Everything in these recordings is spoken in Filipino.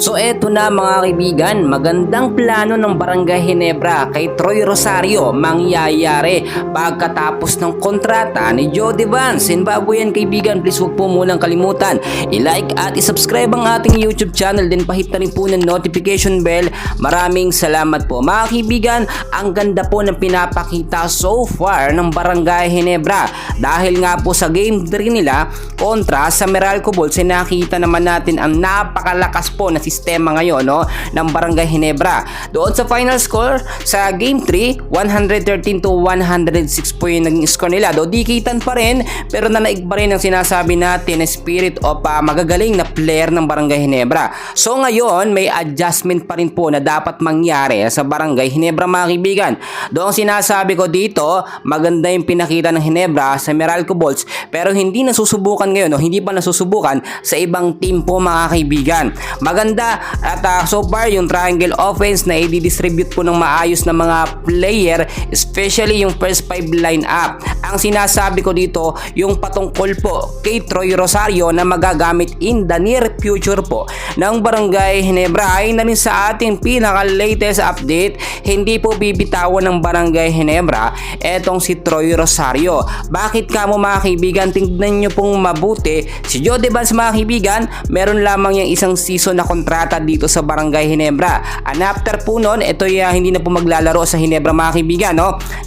So eto na mga kaibigan, magandang plano ng Barangay Ginebra kay Troy Rosario mangyayari pagkatapos ng kontrata ni Jody Vance. And bago yan kaibigan, please huwag po munang kalimutan i-like at i-subscribe ang ating YouTube channel, din pahit na rin po ng notification bell. Maraming salamat po mga kaibigan. Ang ganda po ng pinapakita so far ng Barangay Ginebra dahil nga po sa game 3 nila kontra sa Meralco Bulls, nakita naman natin ang napakalakas po na sistema ngayon ng Barangay Ginebra. Doon sa final score sa game 3, 113 to 106 po yung naging score nila. Do dikitan pa rin pero nanaig pa rin ang sinasabi natin na spirit of magagaling na player ng Barangay Ginebra. So ngayon may adjustment pa rin po na dapat mangyari sa Barangay Ginebra mga kaibigan. Doon sinasabi ko dito, maganda yung pinakita ng Ginebra sa Meralco Bulls pero hindi nasusubukan ngayon hindi pa nasusubukan sa ibang team po mga kaibigan. Maganda at so far yung triangle offense na i-distribute po ng maayos na mga player, especially yung first 5 lineup. Ang sinasabi ko dito yung patungkol po kay Troy Rosario na magagamit in the near future po ng Barangay Ginebra ay na rin sa ating pinaka latest update. Hindi po bibitawan ng Barangay Ginebra etong si Troy Rosario. Bakit ka mo mga kaibigan? Tingnan nyo pong mabuti si Jody Vance mga kaibigan, meron lamang yung isang season na kontrata dito sa Barangay Ginebra. And after po nun, ito hindi na po maglalaro sa Ginebra mga kaibigan.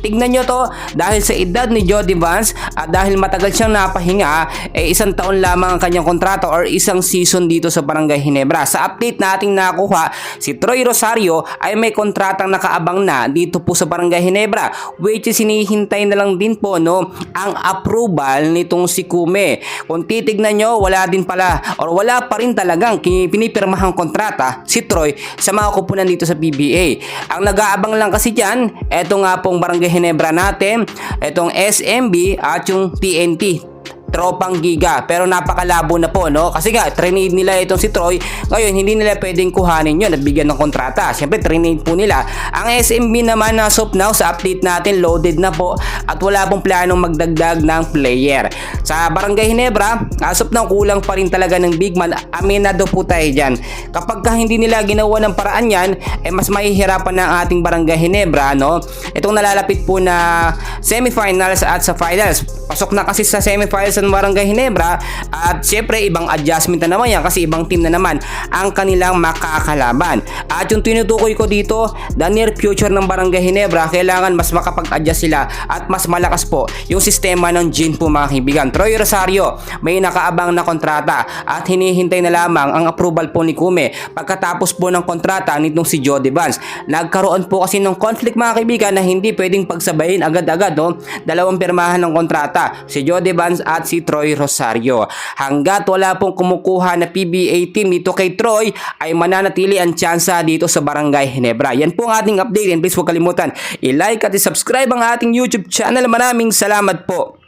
Tignan nyo to, dahil sa edad ni Jody Vance at dahil matagal siyang napahinga, isang taon lamang ang kanyang kontrata or isang season dito sa Barangay Ginebra. Sa update nating nakuha, si Troy Rosario ay may kontratang nakaabang na dito po sa Barangay Ginebra, which is hinihintay na lang din po ang approval nitong si Kume. Kung titignan nyo, wala din pala or wala pa rin talagang pinipirmahang kontrata si Troy sa mga kupunan dito sa PBA. Ang nag-aabang lang kasi dyan, eto nga pong Barangay Ginebra natin, etong SMB at yung TNT. Tropang giga, pero napakalabo na po kasi nga trade nila itong si Troy. Ngayon hindi nila pwedeng kuhanin yun at bigyan ng kontrata. Siyempre trade po nila. Ang SMB naman as of now sa update natin loaded na po at wala pong planong magdagdag ng player. Sa Barangay Ginebra as of now kulang pa rin talaga ng big man. Aminado po tayo dyan. Kapag hindi nila ginawa ng paraan yan, mas mahihirapan na ang ating Barangay Ginebra itong nalalapit po na semifinals at sa finals. Pasok na kasi sa semifinals ng Barangay Ginebra at syempre ibang adjustment na naman yan kasi ibang team na naman ang kanilang makakalaban. At yung tinutukoy ko dito, the near future ng Barangay Ginebra, kailangan mas makapag-adjust sila at mas malakas po yung sistema ng GIN po mga kaibigan. Troy Rosario may nakaabang na kontrata at hinihintay na lamang ang approval po ni Kume pagkatapos po ng kontrata nitong si Jody Vance. Nagkaroon po kasi ng conflict mga kaibigan na hindi pwedeng pagsabayin agad-agad dalawang pirmahan ng kontrata, si Jody Vance at si Troy Rosario. Hanggat wala pong kumukuha na PBA team dito kay Troy ay mananatili ang tsansa dito sa Barangay Ginebra. Yan po ang ating update and please huwag kalimutan i-like at i-subscribe ang ating YouTube channel. Maraming salamat po.